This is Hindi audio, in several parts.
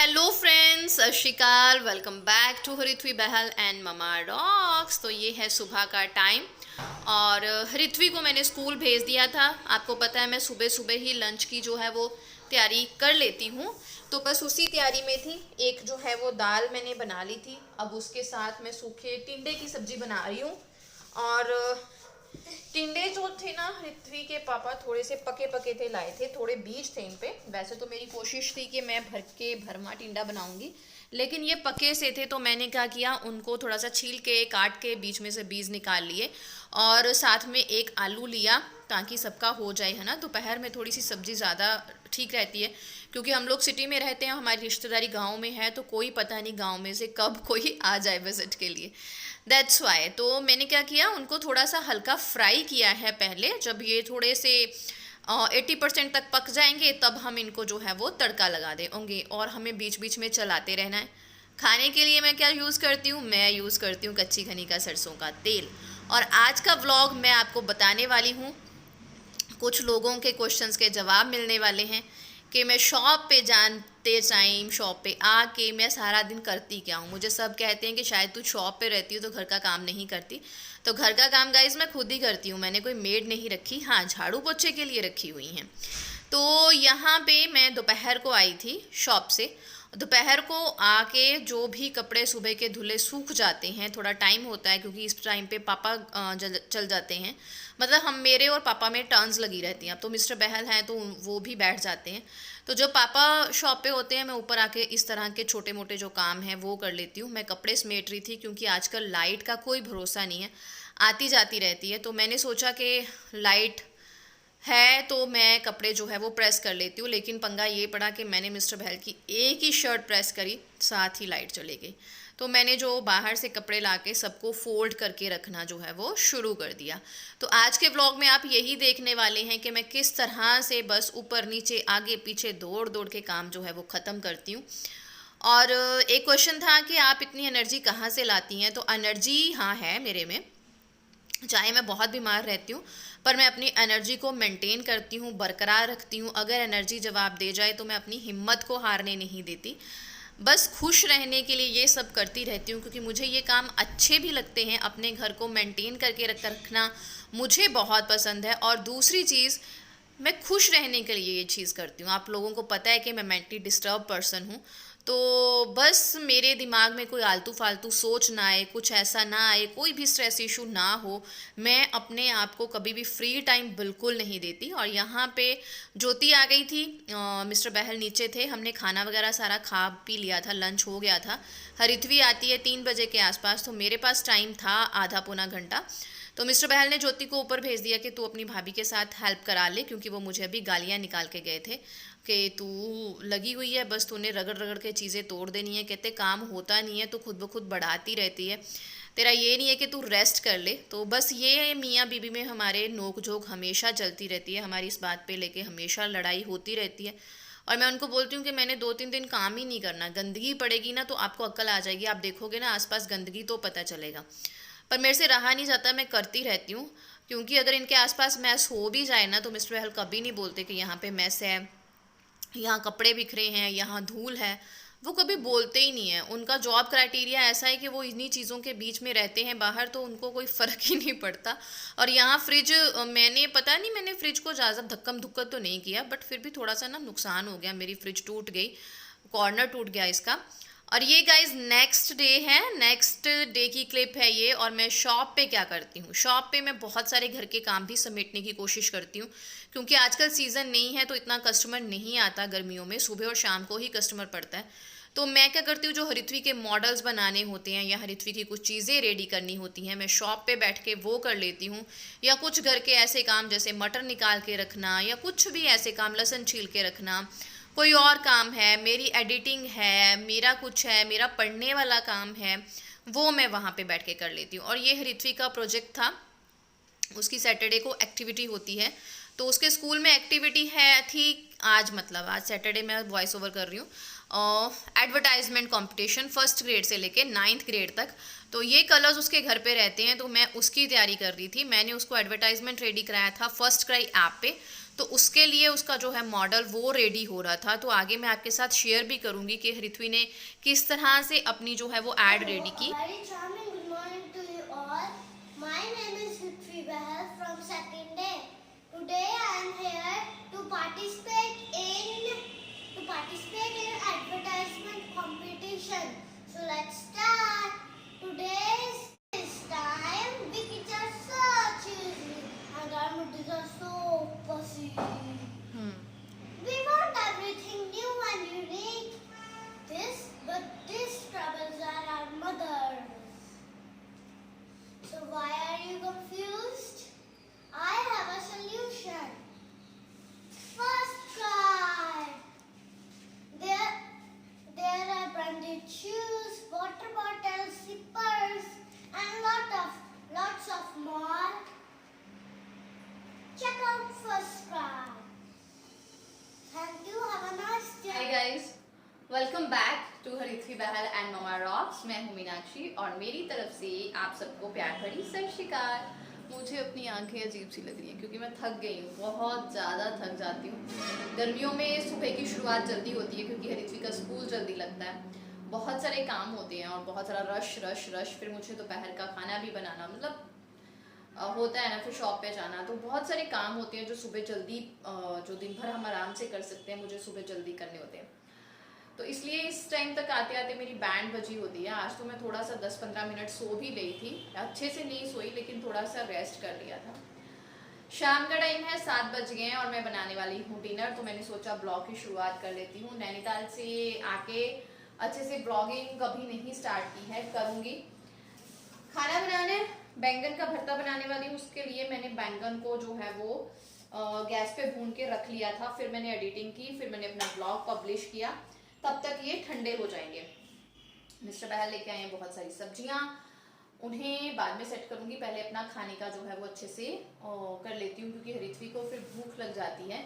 Hello friends, Sat Sri Akal. Welcome back to Harithvi Bahl and mama dogs. तो ये है सुबह का टाइम और हरिथ्वी को मैंने स्कूल भेज दिया था। आपको पता है मैं सुबह सुबह ही लंच की जो है वो तैयारी कर लेती हूँ, तो बस उसी तैयारी में थी। एक जो है वो दाल मैंने बना ली थी, अब उसके साथ मैं सूखे टिंडे की सब्जी बना रही हूँ। और टिंडे जो थे ना, ऋत्वी के पापा थोड़े से पके पके थे, लाए थे, थोड़े बीज थे इन पे। वैसे तो मेरी कोशिश थी कि मैं भर के भरमा टिंडा बनाऊंगी, लेकिन ये पके से थे तो मैंने क्या किया, उनको थोड़ा सा छील के काट के बीच में से बीज निकाल लिए और साथ में एक आलू लिया ताकि सबका हो जाए, है ना। दोपहर में थोड़ी सी सब्जी ज़्यादा ठीक रहती है, क्योंकि हम लोग सिटी में रहते हैं, हमारी रिश्तेदारी गांव में है, तो कोई पता नहीं गांव में से कब कोई आ जाए विजिट के लिए। दैट्स वाई तो मैंने क्या किया, उनको थोड़ा सा हल्का फ्राई किया है पहले। जब ये थोड़े से 80% तक पक जाएंगे तब हम इनको जो है वो तड़का लगा देंगे, और हमें बीच बीच में चलाते रहना है। खाने के लिए मैं क्या यूज़ करती हूँ, मैं यूज़ करती हूँ कच्ची घनी का सरसों का तेल। और आज का व्लॉग मैं आपको बताने वाली हूँ, कुछ लोगों के क्वेश्चंस के जवाब मिलने वाले हैं कि मैं शॉप पे जानते टाइम शॉप पे आके मैं सारा दिन करती क्या हूँ। मुझे सब कहते हैं कि शायद तू शॉप पे रहती हो तो घर का काम नहीं करती। तो घर का काम गाइस मैं खुद ही करती हूँ, मैंने कोई मेड नहीं रखी। हाँ, झाड़ू पोछे के लिए रखी हुई हैं। तो यहाँ पे मैं दोपहर को आई थी शॉप से। दोपहर को आके जो भी कपड़े सुबह के धुले सूख जाते हैं, थोड़ा टाइम होता है क्योंकि इस टाइम पे पापा चल जाते हैं। मतलब हम मेरे और पापा में टर्न्स लगी रहती हैं। अब तो मिस्टर बहल हैं तो वो भी बैठ जाते हैं, तो जब पापा शॉप पे होते हैं मैं ऊपर आके इस तरह के छोटे मोटे जो काम हैं वो कर लेती हूँ। मैं कपड़े समेट रही थी क्योंकि आजकल लाइट का कोई भरोसा नहीं है, आती जाती रहती है। तो मैंने सोचा कि लाइट है तो मैं कपड़े जो है वो प्रेस कर लेती हूँ, लेकिन पंगा ये पड़ा कि मैंने मिस्टर बहल की एक ही शर्ट प्रेस करी, साथ ही लाइट चली गई। तो मैंने जो बाहर से कपड़े लाके सबको फोल्ड करके रखना जो है वो शुरू कर दिया। तो आज के व्लॉग में आप यही देखने वाले हैं कि मैं किस तरह से बस ऊपर नीचे आगे पीछे दौड़ दौड़ के काम जो है वो ख़त्म करती हूँ। और एक क्वेश्चन था कि आप इतनी एनर्जी कहाँ से लाती हैं। तो एनर्जी हाँ है मेरे में, चाहे मैं बहुत बीमार रहती हूँ पर मैं अपनी एनर्जी को मेंटेन करती हूँ, बरकरार रखती हूँ। अगर एनर्जी जवाब दे जाए तो मैं अपनी हिम्मत को हारने नहीं देती। बस खुश रहने के लिए ये सब करती रहती हूँ, क्योंकि मुझे ये काम अच्छे भी लगते हैं। अपने घर को मेंटेन करके रखना मुझे बहुत पसंद है। और दूसरी चीज़, मैं खुश रहने के लिए ये चीज़ करती हूँ। आप लोगों को पता है कि मैं मेंटली डिस्टर्ब पर्सन हूँ, तो बस मेरे दिमाग में कोई आलतू फालतू सोच ना आए, कुछ ऐसा ना आए, कोई भी स्ट्रेस इशू ना हो। मैं अपने आप को कभी भी फ्री टाइम बिल्कुल नहीं देती। और यहाँ पे ज्योति आ गई थी, मिस्टर बहल नीचे थे, हमने खाना वगैरह सारा खा पी लिया था, लंच हो गया था। हरिथ्वी आती है 3 बजे के आसपास, तो मेरे पास टाइम था आधा पौना घंटा। तो मिस्टर बहल ने ज्योति को ऊपर भेज दिया कि तू अपनी भाभी के साथ हेल्प करा ले, क्योंकि वो मुझे अभी गालियाँ निकाल के गए थे कि तू लगी हुई है, बस तूने रगड़ रगड़ के चीज़ें तोड़ देनी है। कहते काम होता नहीं है तो खुद ब खुद बढ़ाती रहती है, तेरा ये नहीं है कि तू रेस्ट कर ले। तो बस ये मियाँ बीबी में हमारे नोक झोंक हमेशा चलती रहती है, हमारी इस बात पे लेके हमेशा लड़ाई होती रहती है। और मैं उनको बोलती हूँ कि मैंने 2-3 दिन काम ही नहीं करना, गंदगी पड़ेगी ना तो आपको अक्ल आ जाएगी, आप देखोगे ना आसपास गंदगी तो पता चलेगा। पर मेरे से रहा नहीं जाता, मैं करती रहती हूँ। क्योंकि अगर इनके आसपास मैस हो भी जाए ना तो मिस्टर बहल कभी नहीं बोलते कि यहाँ पे मैस है, यहाँ कपड़े बिखरे हैं, यहाँ धूल है। वो कभी बोलते ही नहीं है। उनका जॉब क्राइटेरिया ऐसा है कि वो इन्हीं चीज़ों के बीच में रहते हैं, बाहर तो उनको कोई फ़र्क ही नहीं पड़ता। और यहाँ फ्रिज, मैंने पता नहीं, मैंने फ्रिज को ज़्यादा धक्कम धुक्कम तो नहीं किया, बट फिर भी थोड़ा सा ना नुकसान हो गया, मेरी फ्रिज टूट गई, कॉर्नर टूट गया इसका। और ये गाइज नेक्स्ट डे है, नेक्स्ट डे की क्लिप है ये। और मैं शॉप पे क्या करती हूँ, शॉप पे मैं बहुत सारे घर के काम भी समेटने की कोशिश करती हूँ, क्योंकि आजकल सीज़न नहीं है तो इतना कस्टमर नहीं आता। गर्मियों में सुबह और शाम को ही कस्टमर पड़ता है। तो मैं क्या करती हूँ, जो हरिथ्वी के मॉडल्स बनाने होते हैं या हरिथ्वी की कुछ चीज़ें रेडी करनी होती हैं, मैं शॉप पे बैठ के वो कर लेती हूँ। या कुछ घर के ऐसे काम जैसे मटर निकाल के रखना, या कुछ भी ऐसे काम, लहसुन छील के रखना, कोई और काम है, मेरी एडिटिंग है, मेरा कुछ है, मेरा पढ़ने वाला काम है, वो मैं वहाँ पे बैठ के कर लेती हूँ। और ये हरिथ्वी का प्रोजेक्ट था, उसकी सैटरडे को एक्टिविटी होती है, तो उसके स्कूल में एक्टिविटी है थी आज, मतलब आज सैटरडे मैं वॉइस ओवर कर रही हूँ। एडवर्टाइजमेंट कंपटीशन 1st ग्रेड से लेके 9th ग्रेड तक। तो ये कलर्स उसके घर पे रहते हैं, तो मैं उसकी तैयारी कर रही थी। मैंने उसको एडवर्टाइजमेंट रेडी कराया था फर्स्ट क्राई ऐप पे। तो उसके लिए उसका जो है मॉडल वो रेडी हो रहा था। तो आगे मैं आपके साथ शेयर भी करूँगी कि हृथ्वी ने किस तरह से अपनी जो है वो एड रेडी की। Very charming. Good morning to you all. My name is Hritvi Bahal from second day. Today I am here to participate in advertisement competition. So let's start. Today's time we kids are so choosy and our mothers are so fussy. We want everything new and unique. But these troubles are our mothers. So why are you confused? I have a solution. First try. There are branded shoes, water bottles, zippers, and lots of more. Check out first try. Thank you. Have a nice day. Hi guys, welcome back to Hrithvi Bahl and mama rocks. मैं हूँ मीनाक्षी और मेरी तरफ से आप सबको प्यार भरी सत श्री अकाल। मुझे अपनी आंखें अजीब सी लग रही हैं क्योंकि मैं थक गई हूँ, बहुत ज़्यादा थक जाती हूँ। गर्मियों में सुबह की शुरुआत जल्दी होती है क्योंकि हृथ्वी का स्कूल जल्दी लगता है, बहुत सारे काम होते हैं और बहुत सारा रश रश रश। फिर मुझे दोपहर का खाना भी बनाना, मतलब होता है ना, फिर शॉप पे जाना, तो बहुत सारे काम होते हैं जो सुबह जल्दी, जो दिन भर हम आराम से कर सकते हैं, मुझे सुबह जल्दी करने होते हैं। तो इसलिए इस टाइम तक आते आते मेरी बैंड बजी होती है। आज तो मैं थोड़ा सा 10-15 मिनट सो भी गई थी, अच्छे से नहीं सोई लेकिन थोड़ा सा रेस्ट कर लिया था। शाम का टाइम है, 7 बज गए हैं और मैं बनाने वाली हूँ डिनर। तो मैंने सोचा ब्लॉग की शुरुआत कर लेती हूँ। नैनीताल से आके अच्छे से ब्लॉगिंग कभी नहीं स्टार्ट की है, करूँगी। खाना बनाने, बैंगन का भरता बनाने वाली हूँ। उसके लिए मैंने बैंगन को जो है वो गैस पे भून के रख लिया था, फिर मैंने एडिटिंग की, फिर मैंने अपना ब्लॉग पब्लिश किया। तब तक ये ठंडे हो जाएंगे। मिस्टर बहल लेके आए हैं बहुत सारी सब्जियां, उन्हें बाद में सेट करूंगी। पहले अपना खाने का जो है वो अच्छे से कर लेती हूँ क्योंकि हृथ्वी को फिर भूख लग जाती है।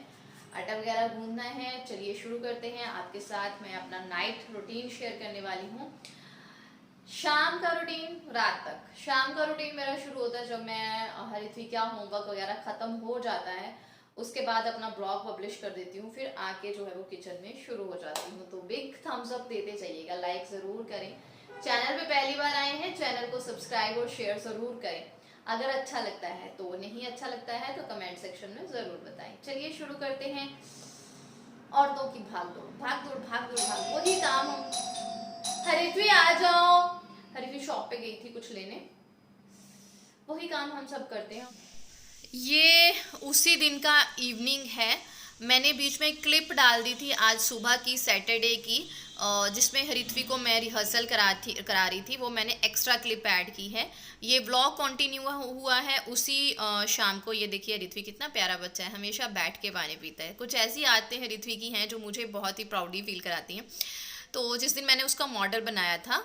आटा वगैरह गूंदना है। चलिए शुरू करते हैं। आपके साथ मैं अपना नाइट रूटीन शेयर करने वाली हूँ। शाम का रूटीन, रात तक। शाम का रूटीन मेरा शुरू होता है जब मैं हृथ्वी क्या होमवर्क वगैरह खत्म हो जाता है, उसके बाद अपना ब्लॉग पब्लिश कर देती हूँ, फिर आके जो है वो किचन में शुरू हो जाती हूँ। तो बिग थम्स अप देते जाइएगा, लाइक जरूर करें। चैनल पे पहली बार आए हैं, चैनल को सब्सक्राइब और शेयर जरूर करें। अगर अच्छा लगता है तो, नहीं अच्छा लगता है तो कमेंट सेक्शन में जरूर बताएं। चलिए शुरू करते हैं। औरतों की भाग दौड़, भाग दौड़ भाग दौड़ भाग, वही काम हम। हृथ्वी आ जाओ। हृथ्वी शॉप पे गई थी कुछ लेने, वही काम हम सब करते हैं। ये उसी दिन का इवनिंग है। मैंने बीच में क्लिप डाल दी थी आज सुबह की, सैटरडे की, जिसमें हृथ्वी को मैं रिहर्सल करा रही थी। वो मैंने एक्स्ट्रा क्लिप ऐड की है। ये व्लॉग कंटिन्यू हुआ है उसी शाम को। ये देखिए हृथ्वी कितना प्यारा बच्चा है, हमेशा बैठ के पानी पीता है। कुछ ऐसी आदतें हृथ्वी की हैं जो मुझे बहुत ही प्राउडली फील कराती हैं। तो जिस दिन मैंने उसका मॉडल बनाया था,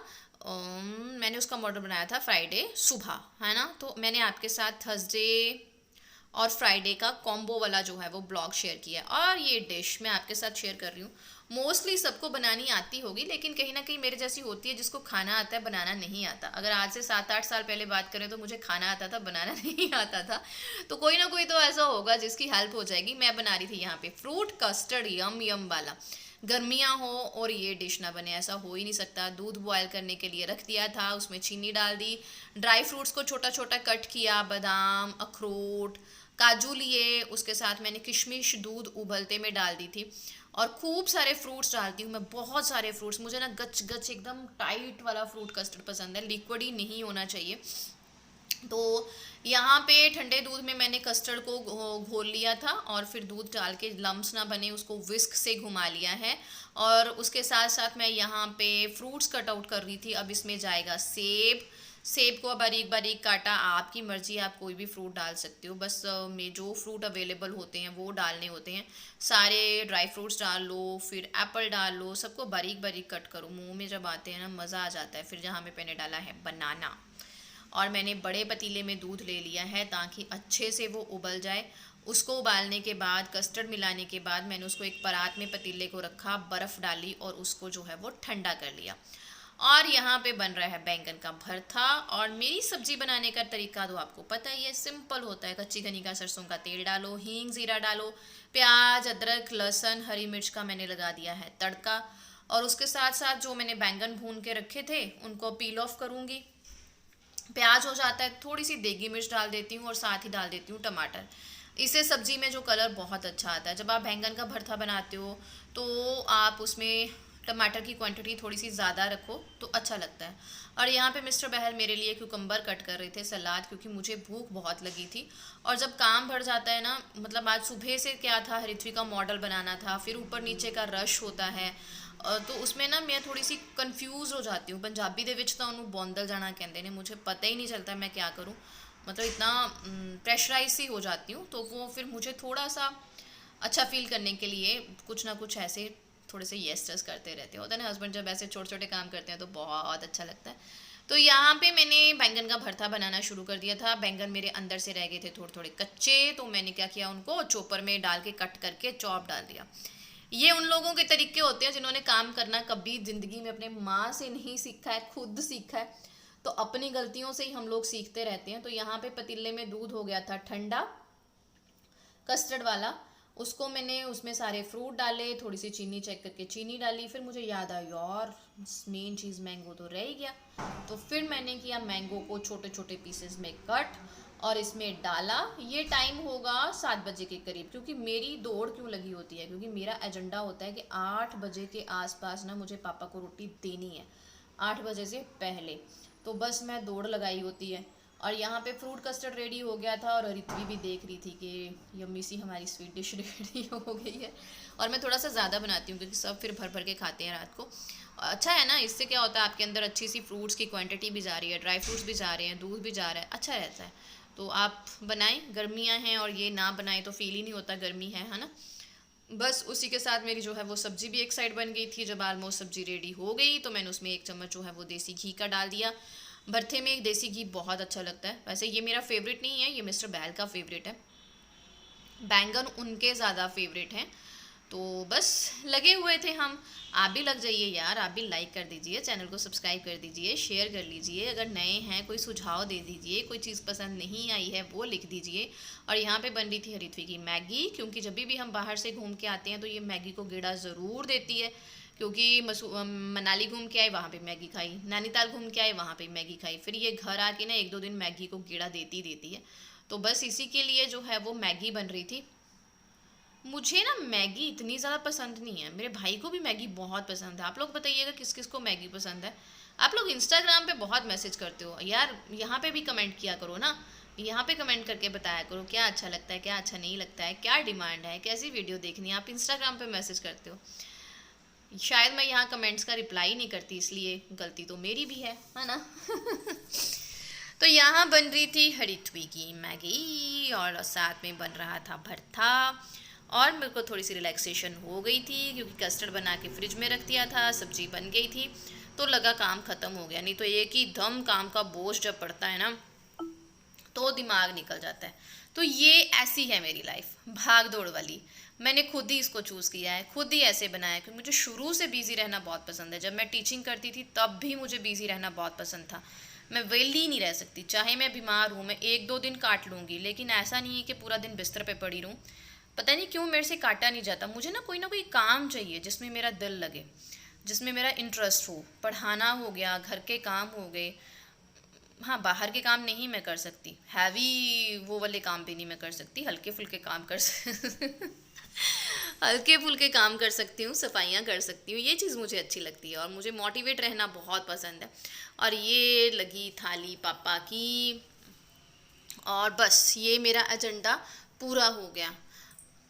फ्राइडे सुबह, है ना। तो मैंने आपके साथ थर्सडे और फ्राइडे का कॉम्बो वाला जो है वो ब्लॉग शेयर किया है। और ये डिश मैं आपके साथ शेयर कर रही हूँ। मोस्टली सबको बनानी आती होगी, लेकिन कहीं ना कहीं मेरे जैसी होती है जिसको खाना आता है, बनाना नहीं आता। अगर आज से 7-8 साल पहले बात करें तो मुझे खाना आता था, बनाना नहीं आता था। तो कोई ना कोई तो ऐसा होगा जिसकी हेल्प हो जाएगी। मैं बना रही थी यहाँ पे फ्रूट कस्टर्ड, यम यम वाला। गर्मियाँ हो और ये डिश ना बने, ऐसा हो ही नहीं सकता। दूध बॉयल करने के लिए रख दिया था, उसमें चीनी डाल दी, ड्राई फ्रूट्स को छोटा छोटा कट किया, बादाम, अखरोट, काजू लिए, उसके साथ मैंने किशमिश दूध उबलते में डाल दी थी। और खूब सारे फ्रूट्स डालती हूँ मैं, बहुत सारे फ्रूट्स। मुझे ना गच गच एकदम टाइट वाला फ्रूट कस्टर्ड पसंद है, लिक्विड ही नहीं होना चाहिए। तो यहाँ पे ठंडे दूध में मैंने कस्टर्ड को घोल लिया था और फिर दूध डाल के लम्स ना बने उसको विस्क से घुमा लिया है। और उसके साथ साथ मैं यहाँ पे फ्रूट्स कट आउट कर रही थी। अब इसमें जाएगा सेब। सेब को बारीक बारीक काटा, आपकी मर्जी, आप कोई भी फ्रूट डाल सकते हो, बस में जो फ्रूट अवेलेबल होते हैं वो डालने होते हैं। सारे ड्राई फ्रूट्स डाल लो, फिर एप्पल डाल लो, सबको बारीक बारीक कट करो। मुंह में जब आते हैं ना मज़ा आ जाता है। फिर जहाँ पे मैंने डाला है बनाना, और मैंने बड़े पतीले में दूध ले लिया है ताकि अच्छे से वो उबल जाए। उसको उबालने के बाद, कस्टर्ड मिलाने के बाद मैंने उसको एक परात में पतीले को रखा, बर्फ़ डाली और उसको जो है वो ठंडा कर लिया। और यहाँ पे बन रहा है बैंगन का भरता। और मेरी सब्जी बनाने का तरीका तो आपको पता ही है, सिंपल होता है। कच्ची घनी का सरसों का तेल डालो, हींग जीरा डालो, प्याज अदरक लहसुन हरी मिर्च का मैंने लगा दिया है तड़का। और उसके साथ साथ जो मैंने बैंगन भून के रखे थे उनको पील ऑफ करूँगी। प्याज हो जाता है, थोड़ी सी देगी मिर्च डाल देती हूँ और साथ ही डाल देती हूँ टमाटर। इससे सब्जी में जो कलर बहुत अच्छा आता है। जब आप बैंगन का भरता बनाते हो तो आप उसमें टमाटर की क्वांटिटी थोड़ी सी ज़्यादा रखो तो अच्छा लगता है। और यहाँ पे मिस्टर बहल मेरे लिए क्यूकम्बर कट कर रहे थे, सलाद, क्योंकि मुझे भूख बहुत लगी थी। और जब काम बढ़ जाता है ना, मतलब आज सुबह से क्या था, हरिथ्वी का मॉडल बनाना था, फिर ऊपर नीचे का रश होता है, तो उसमें ना मैं थोड़ी सी कंफ्यूज हो जाती हूँ। पंजाबी ਦੇ ਵਿੱਚ ਤਾਂ ਉਹਨੂੰ ਬੌਂਦਲ ਜਾਣਾ ਕਹਿੰਦੇ ਨੇ, मुझे पता ही नहीं चलता मैं क्या करूँ। मतलब इतना प्रेशराइज सी हो जाती हूँ। तो वो फिर मुझे थोड़ा सा अच्छा फील करने के लिए कुछ ना कुछ ऐसे थोड़े से यस करते रहते होते हैं ना हस्बैंड, जब ऐसे छोटे छोटे काम करते हैं तो बहुत अच्छा लगता है। तो यहाँ पे मैंने बैंगन का भरता बनाना शुरू कर दिया था। बैंगन मेरे अंदर से रह गए थे थोड़े थोड़े कच्चे, तो मैंने क्या किया, उनको चॉपर में डाल के कट करके चॉप डाल दिया। ये उन लोगों के तरीके होते हैं जिन्होंने काम करना कभी ज़िंदगी में अपने माँ से नहीं सीखा है, खुद सीखा है। तो अपनी गलतियों से ही हम लोग सीखते रहते हैं। तो यहाँ पे पतीले में दूध हो गया था ठंडा, कस्टर्ड वाला। उसको मैंने उसमें सारे फ्रूट डाले, थोड़ी सी चीनी चेक करके चीनी डाली। फिर मुझे याद आया यार मेन चीज़ मैंगो तो रह ही गया। तो फिर मैंने किया मैंगो को छोटे छोटे पीसेस में कट और इसमें डाला। ये टाइम होगा 7 बजे के करीब, क्योंकि मेरी दौड़ क्यों लगी होती है, क्योंकि मेरा एजेंडा होता है कि 8 बजे के आसपास ना मुझे पापा को रोटी देनी है, 8 बजे से पहले। तो बस मैं दौड़ लगाई होती है। और यहाँ पे फ्रूट कस्टर्ड रेडी हो गया था और रित्वी भी देख रही थी कि यम्मी सी हमारी स्वीट डिश रेडी हो गई है। और मैं थोड़ा सा ज़्यादा बनाती हूँ क्योंकि सब फिर भर भर के खाते हैं रात को। अच्छा है ना, इससे क्या होता है आपके अंदर अच्छी सी फ्रूट्स की क्वांटिटी भी जा रही है, ड्राई फ्रूट्स भी जा रहे हैं, दूध भी जा रहा है, अच्छा रहता है। तो आप बनाएं, गर्मियाँ हैं और ये ना बनाएं तो फील ही नहीं होता गर्मी है ना। बस उसी के साथ मेरी जो है वो सब्ज़ी भी एक साइड बन गई थी। जब ऑलमोस्ट सब्ज़ी रेडी हो गई तो मैंने उसमें 1 चम्मच जो है वो देसी घी का डाल दिया। भरते में एक देसी घी बहुत अच्छा लगता है। वैसे ये मेरा फेवरेट नहीं है, ये मिस्टर बैल का फेवरेट है, बैंगन उनके ज़्यादा फेवरेट हैं। तो बस लगे हुए थे हम। आप भी लग जाइए यार, आप भी लाइक कर दीजिए, चैनल को सब्सक्राइब कर दीजिए, शेयर कर लीजिए। अगर नए हैं कोई सुझाव दे दीजिए, कोई चीज़ पसंद नहीं आई है वो लिख दीजिए। और यहाँ पे बन रही थी हरिथ्वी की मैगी, क्योंकि जब भी हम बाहर से घूम के आते हैं तो ये मैगी को गेड़ा ज़रूर देती है। क्योंकि मनाली घूम के आए वहाँ पे मैगी खाई, नैनीताल घूम के आए वहाँ पे मैगी खाई, फिर ये घर आके ना 1-2 दिन मैगी को गेड़ा देती है। तो बस इसी के लिए जो है वो मैगी बन रही थी। मुझे ना मैगी इतनी ज़्यादा पसंद नहीं है, मेरे भाई को भी मैगी बहुत पसंद है। आप लोग बताइएगा किस किस को मैगी पसंद है। आप लोग इंस्टाग्राम पे बहुत मैसेज करते हो यार, यहाँ पे भी कमेंट किया करो ना, यहाँ पे कमेंट करके बताया करो क्या अच्छा लगता है, क्या अच्छा नहीं लगता है, क्या डिमांड है, कैसी वीडियो देखनी है। आप इंस्टाग्राम पे मैसेज करते हो, शायद मैं यहाँ कमेंट्स का रिप्लाई नहीं करती, इसलिए गलती तो मेरी भी है ना। तो यहाँ बन रही थी हरिथ्वी की मैगी और साथ में बन रहा था भरता। और मेरे को थोड़ी सी रिलैक्सेशन हो गई थी क्योंकि कस्टर्ड बना के फ्रिज में रख दिया था, सब्जी बन गई थी, तो लगा काम ख़त्म हो गया। नहीं तो एक ही दम काम का बोझ जब पड़ता है ना तो दिमाग निकल जाता है। तो ये ऐसी है मेरी लाइफ, भाग दौड़ वाली। मैंने खुद ही इसको चूज़ किया है, खुद ही ऐसे बनाया है, क्योंकि मुझे शुरू से बिज़ी रहना बहुत पसंद है। जब मैं टीचिंग करती थी तब भी मुझे बिज़ी रहना बहुत पसंद था। मैं वेली नहीं रह सकती, चाहे मैं बीमार हूँ, मैं 1-2 दिन काट लूँगी, लेकिन ऐसा नहीं है कि पूरा दिन बिस्तर पे पड़ी रहूँ। पता नहीं क्यों मेरे से काटा नहीं जाता। मुझे ना कोई काम चाहिए जिसमें मेरा दिल लगे, जिसमें मेरा इंटरेस्ट हो। पढ़ाना हो गया, घर के काम हो गए, हाँ बाहर के काम नहीं मैं कर सकती, हैवी वो वाले काम भी नहीं मैं कर सकती, हल्के फुल्के काम कर हल्के फुल्के काम कर सकती हूँ, सफाइयाँ कर सकती हूँ, ये चीज़ मुझे अच्छी लगती है। और मुझे मोटिवेट रहना बहुत पसंद है। और ये लगी थाली पापा की, और बस ये मेरा एजेंडा पूरा हो गया।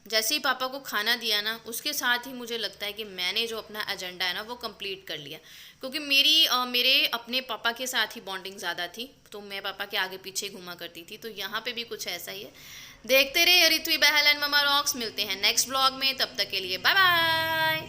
जैसे ही पापा को खाना दिया ना, उसके साथ ही मुझे लगता है कि मैंने जो अपना एजेंडा है ना वो कंप्लीट कर लिया। क्योंकि मेरे अपने पापा के साथ ही बॉन्डिंग ज़्यादा थी, तो मैं पापा के आगे पीछे घूमा करती थी। तो यहाँ पे भी कुछ ऐसा ही है। देखते रहे हरिथ्वी बहल एंड ममा रॉक्स। मिलते हैं नेक्स्ट ब्लॉग में, तब तक के लिए बाय बाय।